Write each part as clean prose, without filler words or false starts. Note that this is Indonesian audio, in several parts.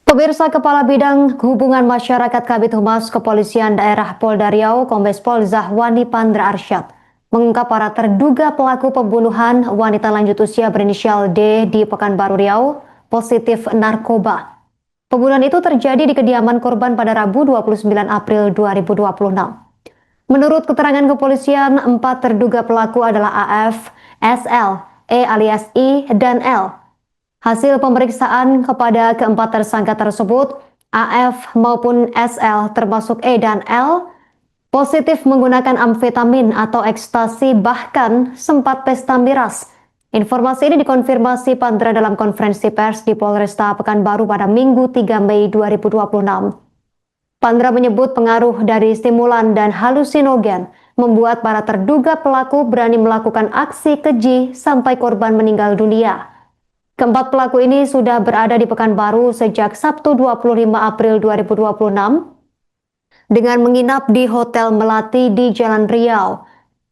Pemirsa, Kepala Bidang Hubungan Masyarakat Kabid Humas Kepolisian Daerah Polda Riau, Kombes Pol Zahwani Pandra Arsyad, mengungkap para terduga pelaku pembunuhan wanita lanjut usia berinisial D di Pekanbaru Riau positif narkoba. Pembunuhan itu terjadi di kediaman korban pada Rabu 29 April 2026. Menurut keterangan kepolisian, 4 terduga pelaku adalah AF, SL, E alias I, dan L. Hasil pemeriksaan kepada keempat tersangka tersebut, AF maupun SL termasuk E dan L, positif menggunakan amfetamin atau ekstasi, bahkan sempat pesta miras. Informasi ini dikonfirmasi Pandra dalam konferensi pers di Polresta Pekanbaru pada Minggu 3 Mei 2026. Pandra menyebut pengaruh dari stimulan dan halusinogen membuat para terduga pelaku berani melakukan aksi keji sampai korban meninggal dunia. Keempat pelaku ini sudah berada di Pekanbaru sejak Sabtu 25 April 2026 dengan menginap di Hotel Melati di Jalan Riau.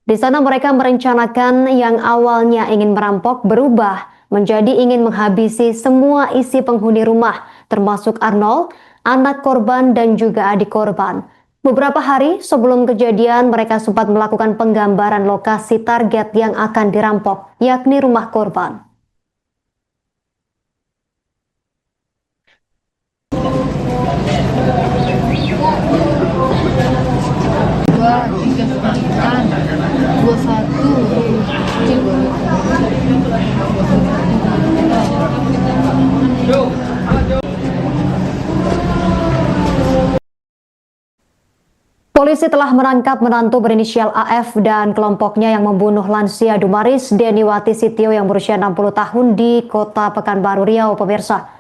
Di sana mereka merencanakan yang awalnya ingin merampok berubah menjadi ingin menghabisi semua isi penghuni rumah, termasuk Arnold, anak korban dan juga adik korban. Beberapa hari sebelum kejadian, mereka sempat melakukan penggambaran lokasi target yang akan dirampok, yakni rumah korban. Polisi telah menangkap menantu berinisial AF dan kelompoknya yang membunuh lansia Dumaris Deniwati Sitio yang berusia 60 tahun di Kota Pekanbaru Riau, pemirsa.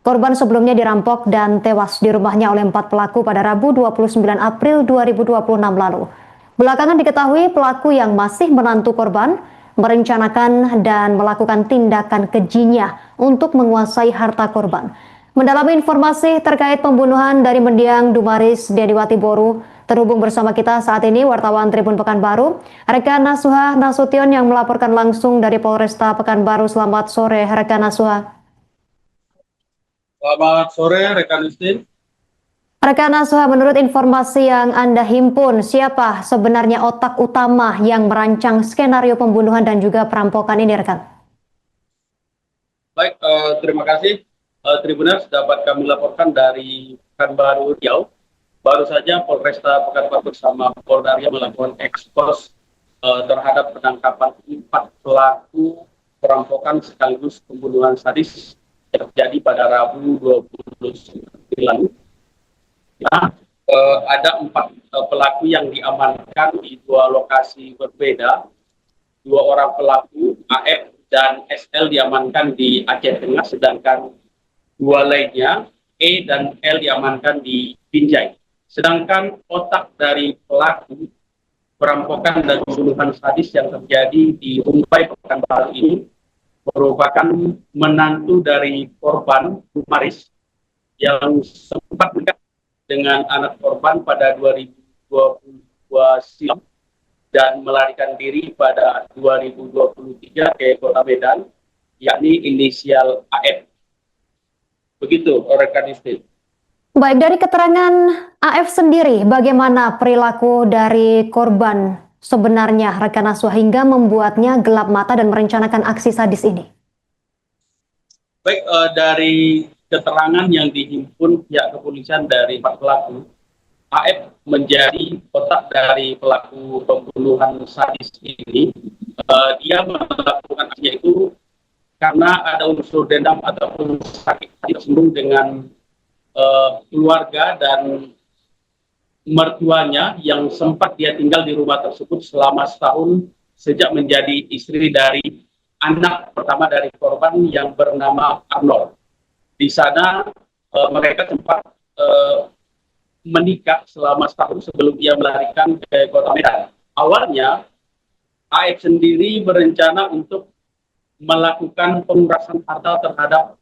Korban sebelumnya dirampok dan tewas di rumahnya oleh 4 pelaku pada Rabu 29 April 2026 lalu. Belakangan diketahui pelaku yang masih menantu korban merencanakan dan melakukan tindakan kejinya untuk menguasai harta korban. Mendalami informasi terkait pembunuhan dari mendiang Dumaris Deniwati Boru, terhubung bersama kita saat ini wartawan Tribun Pekanbaru, rekan Nasuha Nasution yang melaporkan langsung dari Polresta Pekanbaru. Selamat sore, rekan Nasuha. Selamat sore, rekan Justin. Rekan Nasuha, menurut informasi yang Anda himpun, siapa sebenarnya otak utama yang merancang skenario pembunuhan dan juga perampokan ini, rekan? Baik, terima kasih. Tribuners, dapat kami laporkan dari Pekanbaru Riau. Baru saja Polresta Pekanbaru bersama Polda Riau melakukan ekspos terhadap penangkapan 4 pelaku perampokan sekaligus pembunuhan sadis yang terjadi pada Rabu 29 lalu. Nah, ada 4 pelaku yang diamankan di 2 lokasi berbeda. 2 orang pelaku AF dan SL diamankan di Aceh Tengah, sedangkan 2 lainnya E dan L diamankan di Binjai. Sedangkan otak dari pelaku perampokan dan pembunuhan sadis yang terjadi di Rumpai Pekanbaru ini merupakan menantu dari korban Dumaris yang sempat dekat dengan anak korban pada 2022 silam dan melarikan diri pada 2023 ke Kota Medan, yakni inisial AF. Begitu, rekan Justin. Baik, dari keterangan AF sendiri, bagaimana perilaku dari korban sebenarnya, rekan Nasuha, hingga membuatnya gelap mata dan merencanakan aksi sadis ini? Baik, dari keterangan yang dihimpun pihak kepolisian dari 4 pelaku, AF menjadi otak dari pelaku pembunuhan sadis ini. Dia melakukan aksinya itu karena ada unsur dendam ataupun sakit hati tersinggung dengan keluarga dan mertuanya yang sempat dia tinggal di rumah tersebut selama setahun sejak menjadi istri dari anak pertama dari korban yang bernama Arnold. Di sana mereka sempat menikah selama setahun sebelum ia melarikan ke Kota Medan. Awalnya AF sendiri berencana untuk melakukan pemerasan harta terhadap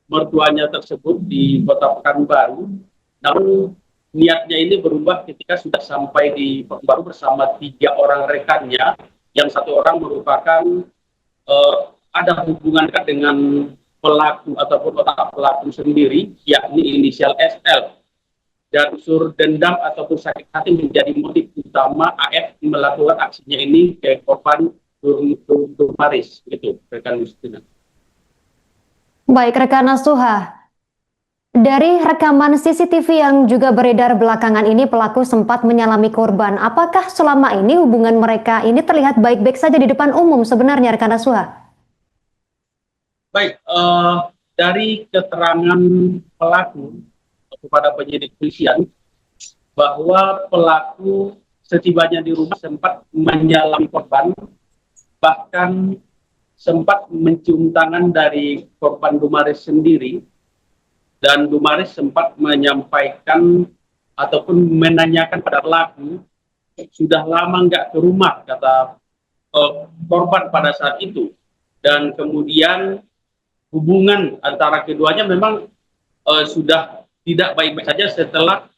mertuanya tersebut di Kota Pekanbaru. Namun niatnya ini berubah ketika sudah sampai di Pekanbaru bersama 3 orang rekannya, yang 1 orang merupakan ada hubungan dekat dengan pelaku ataupun otak pelaku sendiri, yakni inisial SL. Dan unsur dendam ataupun sakit hati menjadi motif utama AF melakukan aksinya ini ke korban Dumaris, gitu, rekan Justina. Baik, rekan Nasuha. Dari rekaman CCTV yang juga beredar belakangan ini, pelaku sempat menyalami korban. Apakah selama ini hubungan mereka ini terlihat baik-baik saja di depan umum sebenarnya, rekan Nasuha? Baik, dari keterangan pelaku kepada penyidik polisian bahwa pelaku setibanya di rumah sempat menyalami korban, bahkan sempat mencium tangan dari korban Dumaris sendiri, dan Dumaris sempat menyampaikan ataupun menanyakan pada pelaku, sudah lama nggak ke rumah, kata korban pada saat itu. Dan kemudian hubungan antara keduanya memang sudah tidak baik-baik saja setelah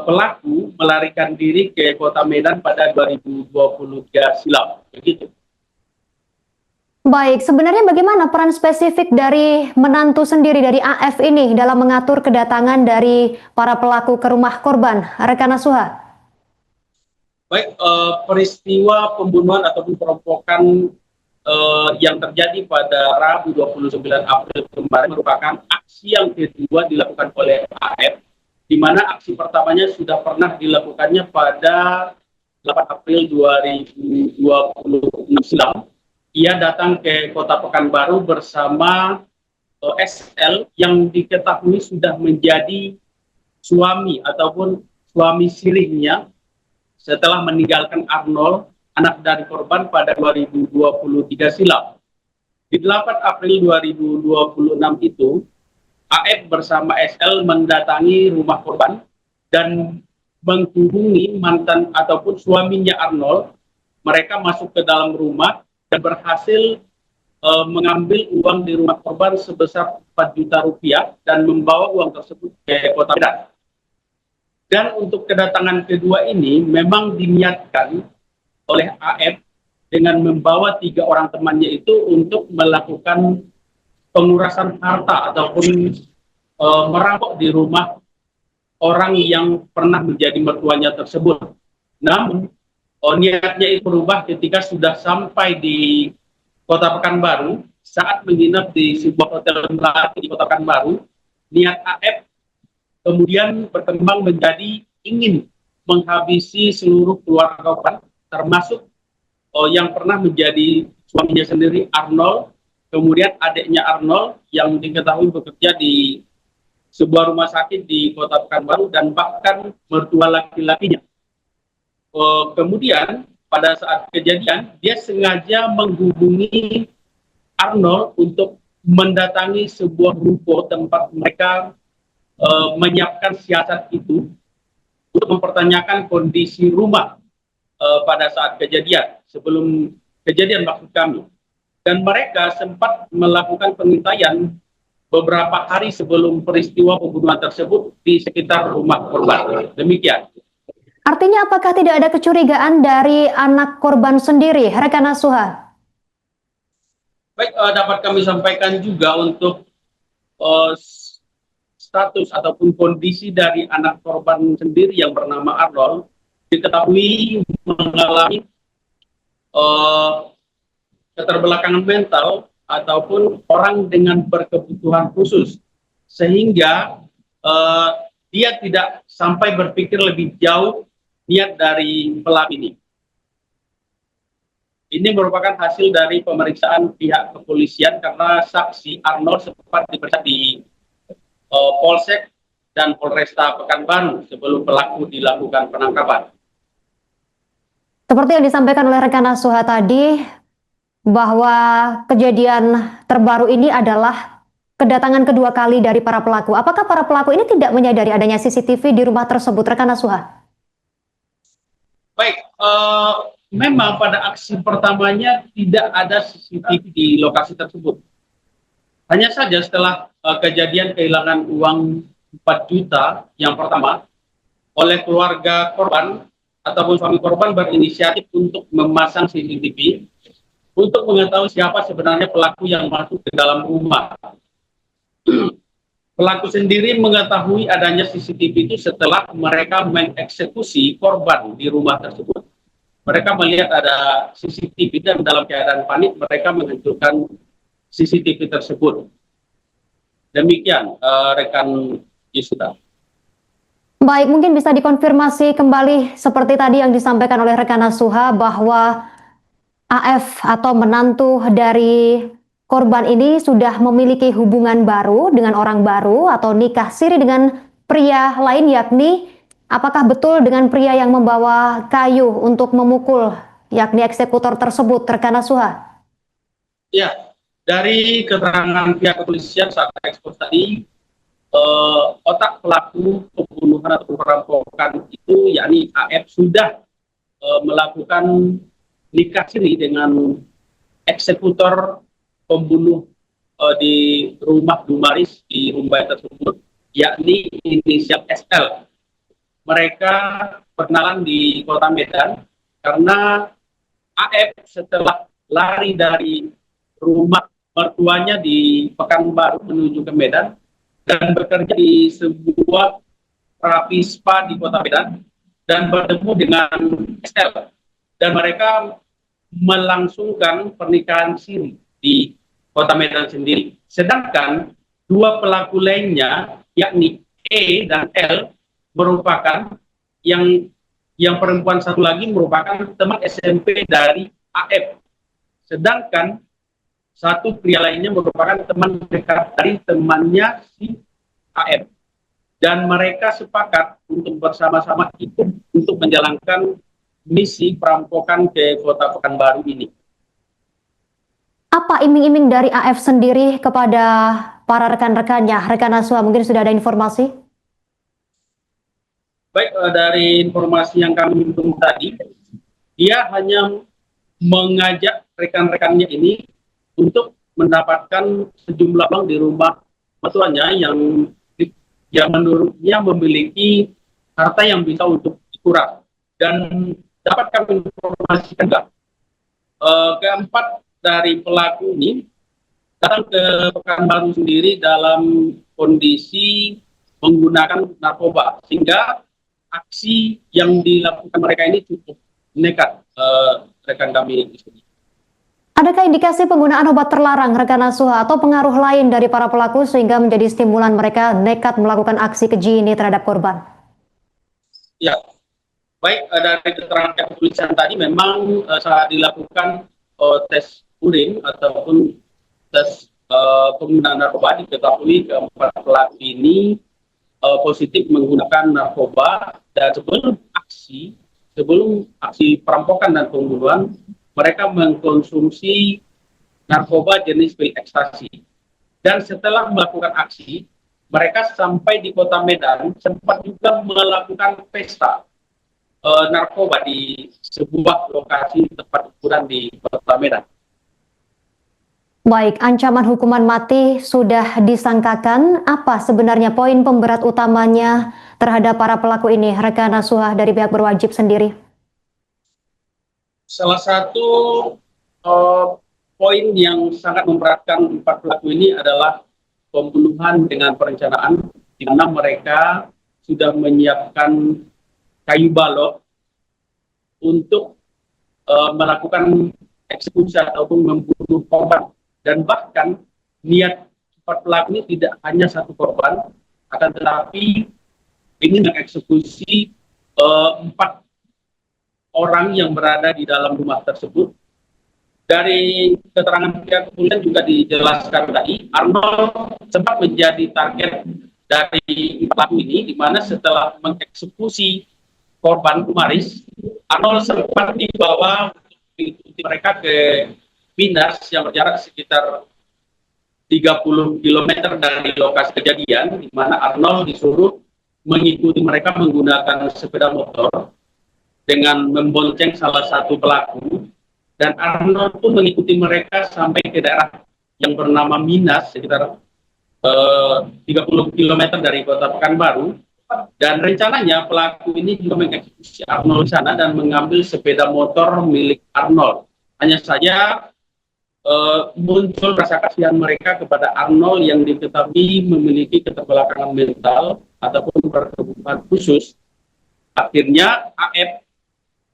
pelaku melarikan diri ke kota Medan pada 2023 silam. Begitu. Baik, sebenarnya bagaimana peran spesifik dari menantu sendiri dari AF ini dalam mengatur kedatangan dari para pelaku ke rumah korban, rekan Nasuha? Baik, peristiwa pembunuhan ataupun perampokan yang terjadi pada Rabu 29 April kemarin merupakan aksi yang kedua dilakukan oleh AF, di mana aksi pertamanya sudah pernah dilakukannya pada 8 April 2026 silam. Ia datang ke Kota Pekanbaru bersama SL yang diketahui sudah menjadi suami ataupun suami sirihnya setelah meninggalkan Arnold, anak dari korban, pada 2023 silam. Di 8 April 2026 itu, AF bersama SL mendatangi rumah korban dan menghubungi mantan ataupun suaminya Arnold. Mereka masuk ke dalam rumah dan berhasil mengambil uang di rumah korban sebesar 4 juta rupiah dan membawa uang tersebut ke Kota Medan. Dan untuk kedatangan kedua ini memang diniatkan oleh AF dengan membawa 3 orang temannya itu untuk melakukan pengurasan harta ataupun merampok di rumah orang yang pernah menjadi mertuanya tersebut. Namun niatnya itu berubah ketika sudah sampai di Kota Pekanbaru. Saat menginap di sebuah hotel melati di Kota Pekanbaru, niat AF kemudian berkembang menjadi ingin menghabisi seluruh keluarga korban, termasuk yang pernah menjadi suaminya sendiri, Arnold, kemudian adiknya Arnold yang diketahui bekerja di sebuah rumah sakit di Kota Pekanbaru, dan bahkan mertua laki-lakinya. Kemudian pada saat kejadian, dia sengaja menghubungi Arnold untuk mendatangi sebuah ruko tempat mereka menyiapkan siasat itu untuk mempertanyakan kondisi rumah pada saat kejadian, sebelum kejadian maksud kami. Dan mereka sempat melakukan pengintaian beberapa hari sebelum peristiwa pembunuhan tersebut di sekitar rumah korban. Demikian. Artinya apakah tidak ada kecurigaan dari anak korban sendiri, rekan Nasuha? Baik, dapat kami sampaikan juga untuk status ataupun kondisi dari anak korban sendiri yang bernama Arnold, diketahui mengalami keterbelakangan mental ataupun orang dengan berkebutuhan khusus, sehingga dia tidak sampai berpikir lebih jauh niat dari pelaku ini. Ini merupakan hasil dari pemeriksaan pihak kepolisian karena saksi Arnold sempat diperiksa di Polsek dan Polresta Pekanbaru sebelum pelaku dilakukan penangkapan. Seperti yang disampaikan oleh rekan Nasuha tadi, bahwa kejadian terbaru ini adalah kedatangan kedua kali dari para pelaku. Apakah para pelaku ini tidak menyadari adanya CCTV di rumah tersebut, rekan Nasuha? Baik, memang pada aksi pertamanya tidak ada CCTV di lokasi tersebut. Hanya saja setelah kejadian kehilangan uang 4 juta yang pertama, oleh keluarga korban ataupun suami korban berinisiatif untuk memasang CCTV. untuk mengetahui siapa sebenarnya pelaku yang masuk ke dalam rumah. Pelaku sendiri mengetahui adanya CCTV itu setelah mereka mengeksekusi korban di rumah tersebut. Mereka melihat ada CCTV dan dalam keadaan panik mereka menghancurkan CCTV tersebut. Demikian rekan Yusuda. Baik, mungkin bisa dikonfirmasi kembali seperti tadi yang disampaikan oleh rekan Nasuha bahwa AF atau menantu dari korban ini sudah memiliki hubungan baru dengan orang baru atau nikah siri dengan pria lain, yakni apakah betul dengan pria yang membawa kayu untuk memukul yakni eksekutor tersebut, rekan Nasuha? Ya, dari keterangan pihak kepolisian saat ekspos tadi, otak pelaku pembunuhan atau perampokan itu yakni AF sudah melakukan nikah siri dengan eksekutor pembunuh di rumah Dumaris di Rumbai tersebut, yakni inisial SL. Mereka berkenalan di kota Medan karena AF setelah lari dari rumah mertuanya di Pekanbaru menuju ke Medan dan bekerja di sebuah terapi spa di kota Medan dan bertemu dengan SL dan mereka melangsungkan pernikahan siri di kota Medan sendiri. Sedangkan dua pelaku lainnya yakni E dan L merupakan yang perempuan satu lagi merupakan teman SMP dari AF. Sedangkan satu pria lainnya merupakan teman dekat dari temannya si AF. Dan mereka sepakat untuk bersama-sama ikut untuk menjalankan misi perampokan ke kota Pekanbaru ini. Apa iming-iming dari AF sendiri kepada para rekan-rekannya? Rekan Nasuha mungkin sudah ada informasi? Baik, dari informasi yang kami himpun tadi, dia hanya mengajak rekan-rekannya ini untuk mendapatkan sejumlah uang di rumah mertuanya yang menurutnya memiliki harta yang bisa untuk dikuras. Dan dapat kami informasikan juga, keempat dari pelaku ini datang ke Pekanbaru sendiri dalam kondisi menggunakan narkoba, sehingga aksi yang dilakukan mereka ini cukup nekat, rekan kami di sini. Adakah indikasi penggunaan obat terlarang, rekan Nasuha, atau pengaruh lain dari para pelaku sehingga menjadi stimulan mereka nekat melakukan aksi keji ini terhadap korban? Ya, baik, dari keterangan kepolisian tadi memang saat dilakukan tes urin ataupun tes penggunaan narkoba diketahui keempat pelaku ini positif menggunakan narkoba dan sebelum aksi perampokan dan pembunuhan mereka mengkonsumsi narkoba jenis pil ekstasi. Dan setelah melakukan aksi, mereka sampai di kota Medan sempat juga melakukan pesta narkoba di sebuah lokasi tempat hiburan di kota Medan. Baik, ancaman hukuman mati sudah disangkakan. Apa sebenarnya poin pemberat utamanya terhadap para pelaku ini, rekan Nasuha dari pihak berwajib sendiri? Salah satu poin yang sangat memberatkan empat pelaku ini adalah pembunuhan dengan perencanaan, di mana mereka sudah menyiapkan kayu balok untuk melakukan eksekusi ataupun membunuh korban. Dan bahkan niat empat pelaku ini tidak hanya satu korban, akan tetapi ingin mengeksekusi empat orang yang berada di dalam rumah tersebut. Dari keterangan pihak kepolisian juga dijelaskan tadi, Arnold sempat menjadi target dari pelaku ini, di mana setelah mengeksekusi korban Dumaris, Arnold sempat dibawa mengikuti mereka ke Minas yang berjarak sekitar 30 km dari lokasi kejadian, di mana Arnold disuruh mengikuti mereka menggunakan sepeda motor dengan membonceng salah satu pelaku, dan Arnold pun mengikuti mereka sampai ke daerah yang bernama Minas sekitar 30 km dari kota Pekanbaru, dan rencananya pelaku ini juga mengeksekusi Arnold di sana dan mengambil sepeda motor milik Arnold. Hanya saja muncul rasa kasihan mereka kepada Arnold yang diketahui memiliki keterbelakangan mental ataupun berkebutuhan khusus. Akhirnya AF,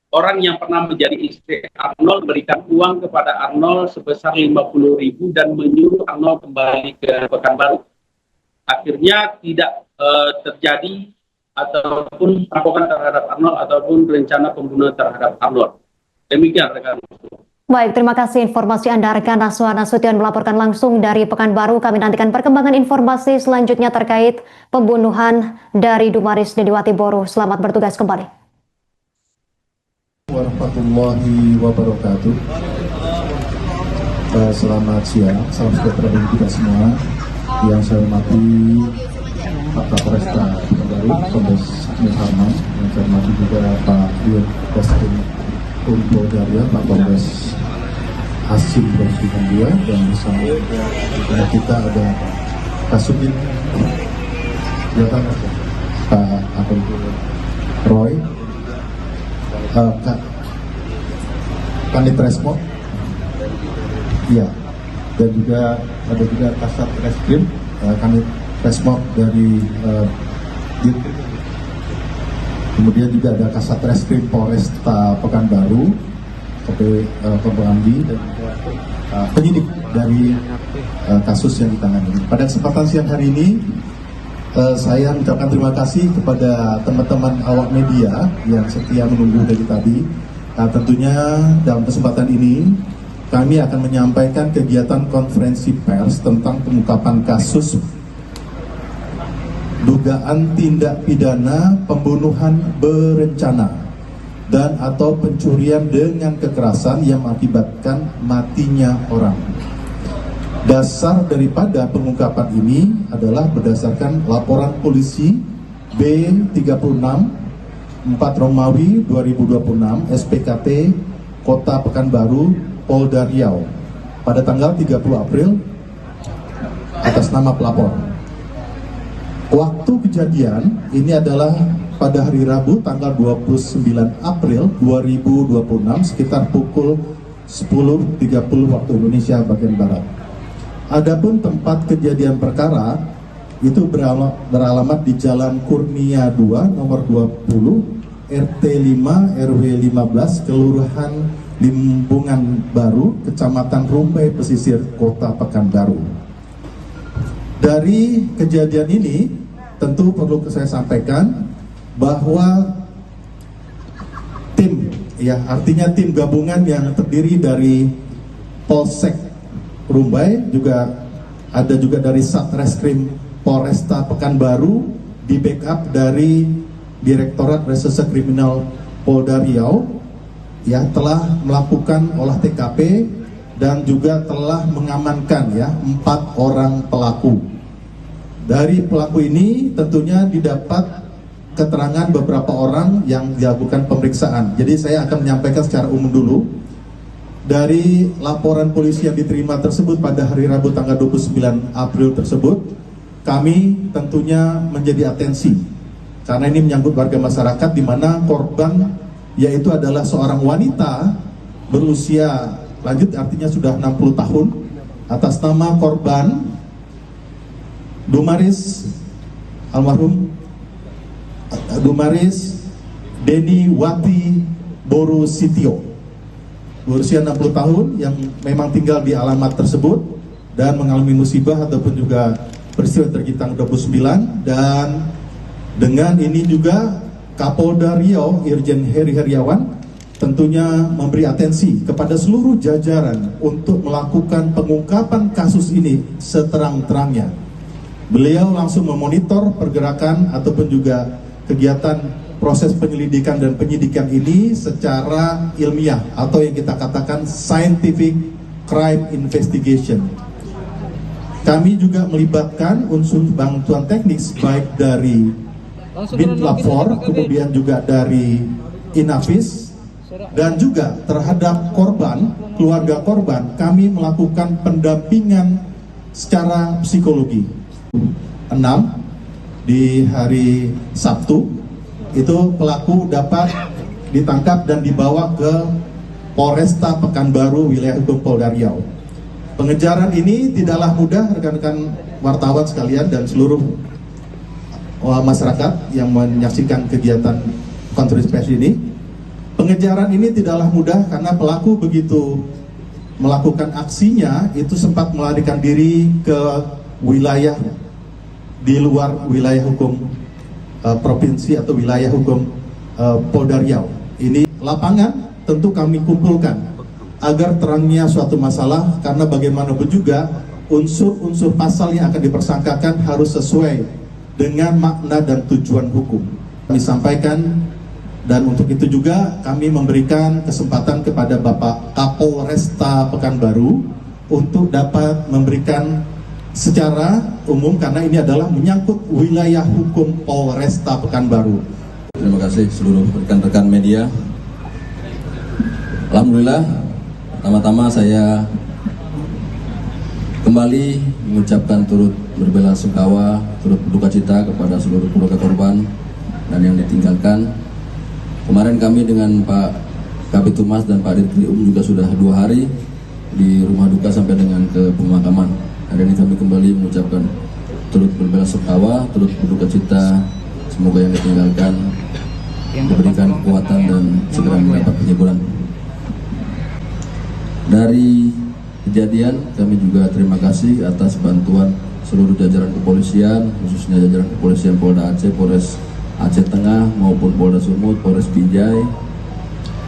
orang yang pernah menjadi istri Arnold, berikan uang kepada Arnold sebesar 50.000 dan menyuruh Arnold kembali ke Pekanbaru. Akhirnya tidak terjadi ataupun perampokan terhadap Arnold ataupun rencana pembunuhan terhadap Arnold. Demikian rekan. Baik, terima kasih informasi Anda rekan Aswan Nasution melaporkan langsung dari Pekanbaru. Kami nantikan perkembangan informasi selanjutnya terkait pembunuhan dari Dumaris Dediwati Boru. Selamat bertugas kembali. Warahmatullahi wabarakatuh. Selamat siang, salam sejahtera bagi kita semua. Yang saya hormati Pak Kapolresta Pekanbaru, Kombes Muhammad. Yang saya hormati juga Pak Dirreskrim Polda, Pak Kombes Hasim dan dia, dan bersama kita ada Kasubdit Jatan Pak Akun Roy, Kanit Resmo, ya, dan juga ada juga Kasat Reskrim Kanit Resmo dari kemudian juga ada Kasat Reskrim Polresta Pekanbaru, Pembangunan dan penyidik dari kasus yang ditangani. Pada kesempatan siang hari ini, saya mengucapkan terima kasih kepada teman-teman awak media yang setia menunggu dari tadi. Tentunya dalam kesempatan ini kami akan menyampaikan kegiatan konferensi pers tentang pengungkapan kasus dugaan tindak pidana pembunuhan berencana dan atau pencurian dengan kekerasan yang mengakibatkan matinya orang. Dasar daripada pengungkapan ini adalah berdasarkan laporan polisi B36 4 Romawi 2026 SPKT Kota Pekanbaru Polda Riau pada tanggal 30 April atas nama pelapor. Waktu kejadian ini adalah pada hari Rabu tanggal 29 April 2026 sekitar pukul 10.30 waktu Indonesia bagian Barat. Adapun tempat kejadian perkara itu beralamat di Jalan Kurnia 2 nomor 20 RT 5 RW 15 Kelurahan Limbungan Baru, Kecamatan Rumbai Pesisir, Kota Pekanbaru. Dari kejadian ini tentu perlu saya sampaikan bahwa tim, ya artinya tim gabungan yang terdiri dari Polsek Rumbai, juga ada juga dari Satreskrim Polresta Pekanbaru, di backup dari Direktorat Reserse Kriminal Polda Riau, ya telah melakukan olah TKP dan juga telah mengamankan ya 4 orang pelaku. Dari pelaku ini tentunya didapat keterangan beberapa orang yang dilakukan pemeriksaan. Jadi saya akan menyampaikan secara umum dulu. Dari laporan polisi yang diterima tersebut pada hari Rabu tanggal 29 April tersebut, kami tentunya menjadi atensi karena ini menyangkut warga masyarakat di mana korban yaitu adalah seorang wanita berusia lanjut, artinya sudah 60 tahun, atas nama korban Dumaris almarhum Dumaris Dediwati Boru Sitio, berusia 60 tahun yang memang tinggal di alamat tersebut dan mengalami musibah ataupun juga peristiwa tergitang 29. Dan dengan ini juga Kapolda Riau Irjen Heri Heriawan tentunya memberi atensi kepada seluruh jajaran untuk melakukan pengungkapan kasus ini seterang-terangnya. Beliau langsung memonitor pergerakan ataupun juga kegiatan proses penyelidikan dan penyidikan ini secara ilmiah atau yang kita katakan scientific crime investigation. Kami juga melibatkan unsur bantuan teknis baik dari Binlab 4, kemudian juga dari Inavis, dan juga terhadap korban, keluarga korban, kami melakukan pendampingan secara psikologi. 6 di hari Sabtu itu pelaku dapat ditangkap dan dibawa ke Polresta Pekanbaru wilayah hukum Polda Riau. Pengejaran ini tidaklah mudah rekan-rekan wartawan sekalian dan seluruh masyarakat yang menyaksikan kegiatan konferensi pers ini. Pengejaran ini tidaklah mudah karena pelaku begitu melakukan aksinya itu sempat melarikan diri ke wilayah di luar wilayah hukum provinsi atau wilayah hukum Polda Riau. Ini lapangan tentu kami kumpulkan agar terangnya suatu masalah, karena bagaimanapun juga unsur-unsur pasal yang akan dipersangkakan harus sesuai dengan makna dan tujuan hukum. Kami sampaikan, dan untuk itu juga kami memberikan kesempatan kepada Bapak Kapolresta Pekanbaru untuk dapat memberikan secara umum, karena ini adalah menyangkut wilayah hukum Polresta Pekanbaru. Terima kasih seluruh rekan-rekan media. Alhamdulillah, pertama-tama saya kembali mengucapkan turut berbela-sungkawa, turut berduka cita kepada seluruh keluarga korban dan yang ditinggalkan. Kemarin kami dengan Pak Kabid Humas dan Pak Dirkrim juga sudah 2 hari di rumah duka sampai dengan ke pemakaman. Hari ini kami kembali mengucapkan turut berbela-sungkawa, turut berduka cita. Semoga yang ditinggalkan diberikan kekuatan dan segera mendapat penghiburan. Dari kejadian, kami juga terima kasih atas bantuan seluruh jajaran kepolisian, khususnya jajaran kepolisian Polda Aceh, Polres Aceh Tengah maupun Polda Sumut, Polres Binjai.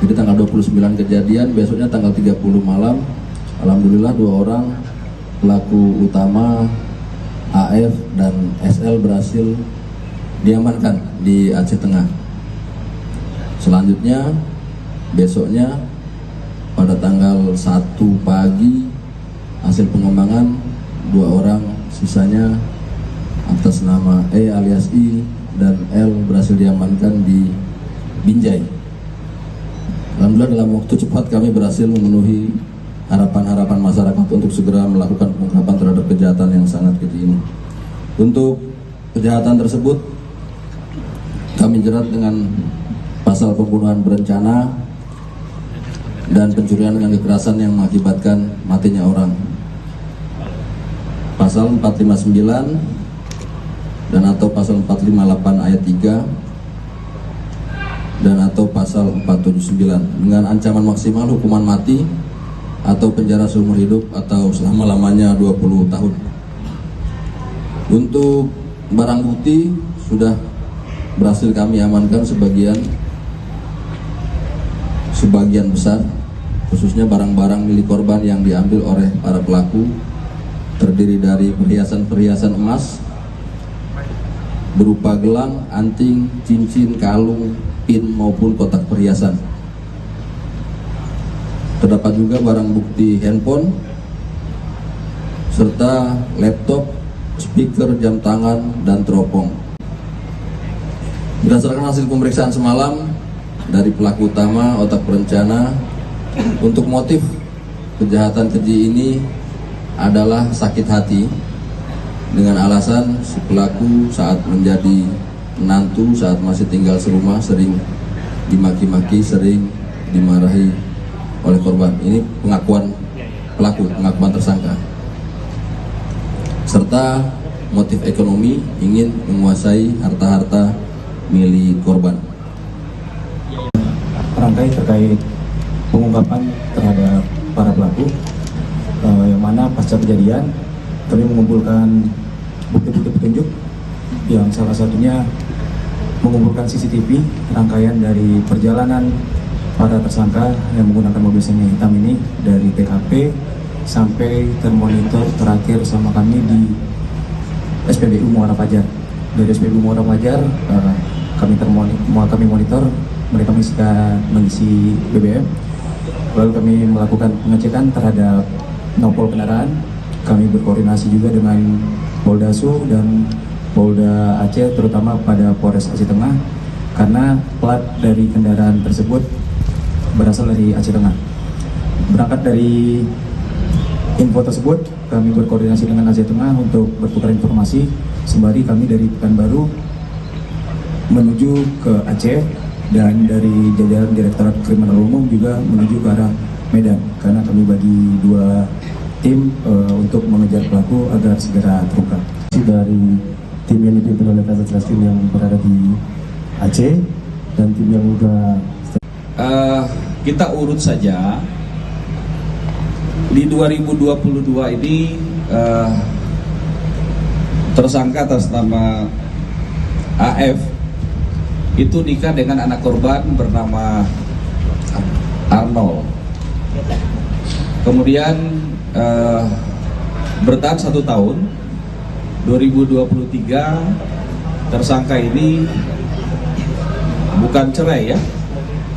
Jadi tanggal 29 kejadian, besoknya tanggal 30 malam, alhamdulillah 2 orang pelaku utama AF dan SL berhasil diamankan di Aceh Tengah. Selanjutnya, besoknya pada tanggal 1 pagi hasil pengembangan 2 orang sisanya atas nama E alias I dan L berhasil diamankan di Binjai. Alhamdulillah dalam waktu cepat kami berhasil memenuhi harapan-harapan masyarakat untuk segera melakukan pengungkapan terhadap kejahatan yang sangat keji ini. Untuk kejahatan tersebut kami jerat dengan pasal pembunuhan berencana dan pencurian dengan kekerasan yang mengakibatkan matinya orang. Pasal 459 dan atau pasal 458 ayat 3 dan atau pasal 479 dengan ancaman maksimal hukuman mati atau penjara seumur hidup atau selama-lamanya 20 tahun. Untuk barang bukti sudah berhasil kami amankan sebagian besar, khususnya barang-barang milik korban yang diambil oleh para pelaku, terdiri dari perhiasan-perhiasan emas berupa gelang, anting, cincin, kalung, pin maupun kotak perhiasan. Terdapat juga barang bukti handphone serta laptop, speaker, jam tangan, dan teropong. Berdasarkan hasil pemeriksaan semalam dari pelaku utama otak perencana, untuk motif kejahatan keji ini adalah sakit hati dengan alasan si pelaku saat menjadi menantu, saat masih tinggal serumah, sering dimaki-maki, sering dimarahi oleh korban. Ini pengakuan pelaku, pengakuan tersangka. Serta motif ekonomi, ingin menguasai harta-harta milik korban. Rangkai terkait pengungkapan terhadap para pelaku, yang mana pasca kejadian kami mengumpulkan bukti-bukti petunjuk yang salah satunya mengumpulkan CCTV rangkaian dari perjalanan para tersangka yang menggunakan mobil semi hitam ini dari TKP sampai termonitor terakhir sama kami di SPBU Muara Fajar. Dari SPBU Muara Fajar kami monitor mereka mengisi BBM, lalu kami melakukan pengecekan terhadap nopol kendaraan. Kami berkoordinasi juga dengan Polda Su dan Polda Aceh, terutama pada Polres Aceh Tengah, karena plat dari kendaraan tersebut berasal dari Aceh Tengah. Berangkat dari info tersebut, kami berkoordinasi dengan Aceh Tengah untuk bertukar informasi, sembari kami dari Pekanbaru menuju ke Aceh, dan dari jajaran Direktorat Kriminal Umum juga menuju ke arah Medan, karena kami bagi dua tim untuk mengejar pelaku agar segera terungkap. Dari tim yang dipimpin oleh Kasat Reskrim yang berada di Aceh dan tim yang sudah kita urut saja. Di 2022 ini tersangka atas nama AF itu nikah dengan anak korban bernama Arnold. Kemudian bertahan 1 tahun. 2023 tersangka ini bukan cerai ya,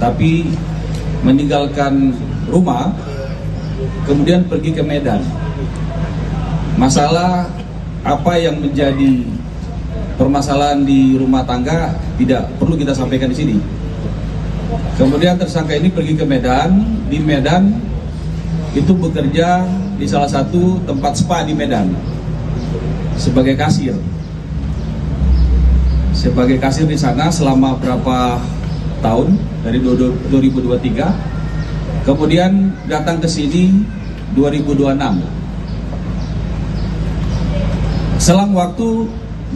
tapi meninggalkan rumah kemudian pergi ke Medan. Masalah apa yang menjadi permasalahan di rumah tangga tidak perlu kita sampaikan di sini. Kemudian tersangka ini pergi ke Medan. Di Medan itu bekerja di salah satu tempat spa di Medan sebagai kasir. Sebagai kasir di sana selama berapa tahun, dari 2023. Kemudian datang ke sini 2026. Selang waktu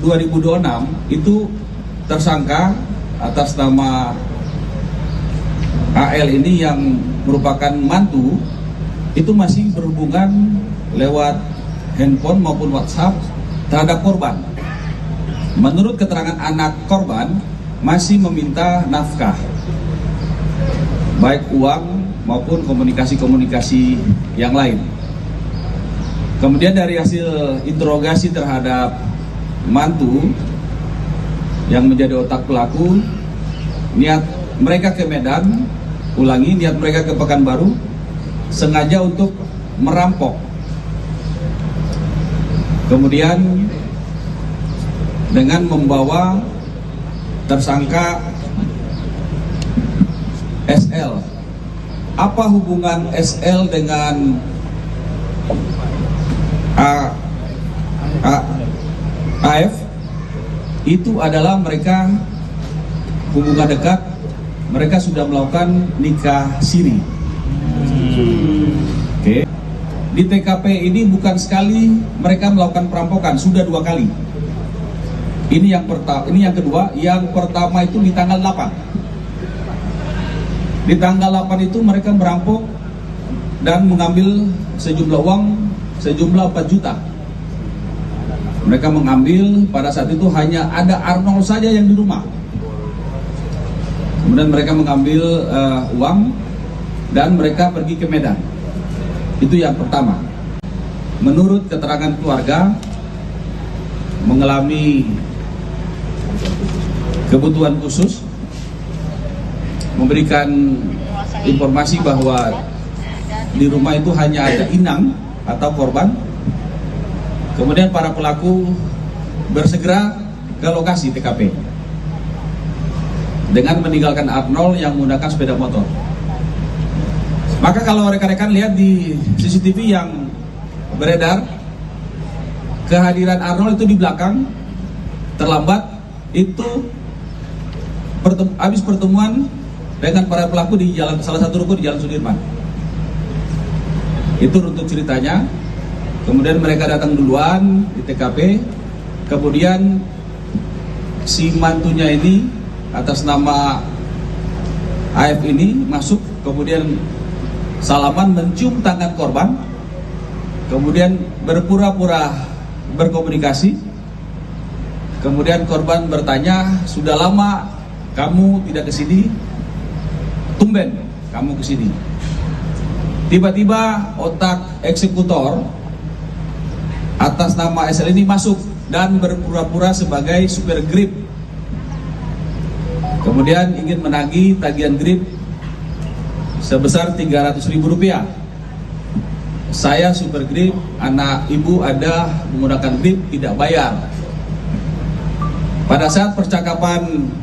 2026 itu tersangka atas nama AL ini yang merupakan mantu itu masih berhubungan lewat handphone maupun WhatsApp terhadap korban. Menurut keterangan anak korban masih meminta nafkah, baik uang maupun komunikasi-komunikasi yang lain. Kemudian dari hasil interogasi terhadap mantu yang menjadi otak pelaku, niat mereka ke Medan, niat mereka ke Pekanbaru sengaja untuk merampok. Kemudian dengan membawa tersangka SL. Apa hubungan SL dengan AF? Itu adalah mereka hubungan dekat. Mereka sudah melakukan nikah siri. Oke. Di TKP ini bukan sekali mereka melakukan perampokan, sudah 2 kali. Ini yang kedua. Yang pertama itu di tanggal 8. Di tanggal 8 itu mereka merampok dan mengambil sejumlah uang sejumlah 4 juta. Mereka mengambil, pada saat itu hanya ada Arnold saja yang di rumah. Kemudian mereka mengambil uang dan mereka pergi ke Medan. Itu yang pertama. Menurut keterangan keluarga, mengalami kebutuhan khusus, memberikan informasi bahwa di rumah itu hanya ada inang atau korban. Kemudian para pelaku bersegera ke lokasi TKP dengan meninggalkan Arnold yang menggunakan sepeda motor. Maka kalau rekan-rekan lihat di CCTV yang beredar, kehadiran Arnold itu di belakang, terlambat, itu habis pertemuan dengan para pelaku di jalan, salah satu ruko di Jalan Sudirman. Itu untuk ceritanya. Kemudian mereka datang duluan di TKP, kemudian si mantunya ini atas nama AF ini masuk, kemudian salaman, mencium tangan korban, kemudian berpura-pura berkomunikasi. Kemudian korban bertanya, sudah lama kamu tidak kesini, tumben kamu kesini. Tiba-tiba otak eksekutor atas nama SL ini masuk dan berpura-pura sebagai supir Grab. Kemudian ingin menagih tagihan Grab sebesar Rp300.000. Saya supir Grab, anak ibu ada menggunakan Grab, tidak bayar. Pada saat percakapan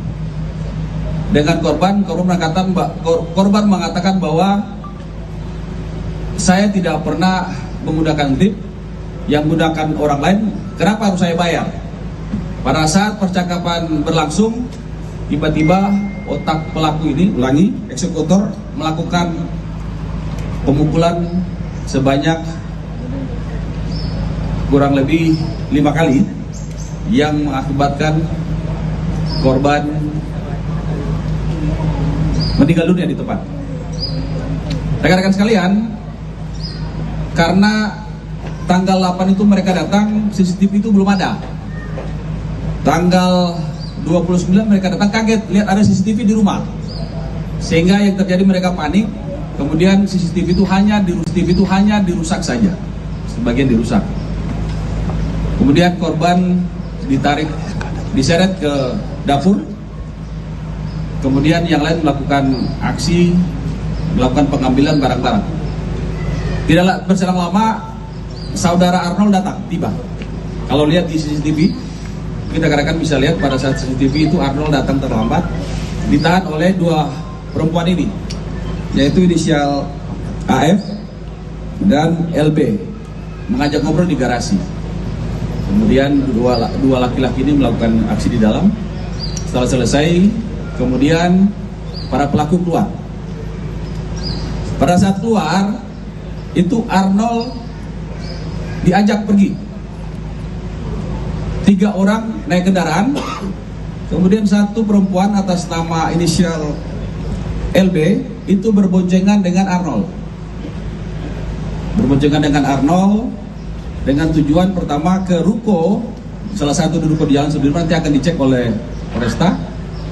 dengan korban mengatakan bahwa saya tidak pernah menggunakan Grab, yang menggunakan orang lain, kenapa harus saya bayar? Pada saat percakapan berlangsung, tiba-tiba otak pelaku ini, eksekutor, melakukan pemukulan sebanyak kurang lebih 5 kali yang mengakibatkan korban meninggal dunia di tempat. Rekan-rekan sekalian, karena tanggal 8 itu mereka datang, CCTV itu belum ada. Tanggal 29 mereka datang, kaget lihat ada CCTV di rumah, sehingga yang terjadi mereka panik. Kemudian CCTV itu hanya dirusak saja, sebagian dirusak. Kemudian korban ditarik, diseret ke dapur. Kemudian yang lain melakukan aksi, melakukan pengambilan barang-barang. Tidak berselang lama, saudara Arnold datang, tiba. Kalau lihat di CCTV, kita rekan-rekan bisa lihat pada saat CCTV itu Arnold datang terlambat, ditahan oleh 2 perempuan ini, yaitu inisial AF dan LB, mengajak ngobrol di garasi. Kemudian dua laki-laki ini melakukan aksi di dalam. Setelah selesai, kemudian para pelaku keluar. Pada saat keluar, itu Arnold diajak pergi. 3 orang naik kendaraan, kemudian 1 perempuan atas nama inisial LB itu berboncengan dengan Arnold. Berboncengan dengan Arnold dengan tujuan pertama ke ruko, salah satu di ruko di Jalan Sudirman, nanti akan dicek oleh Polresta.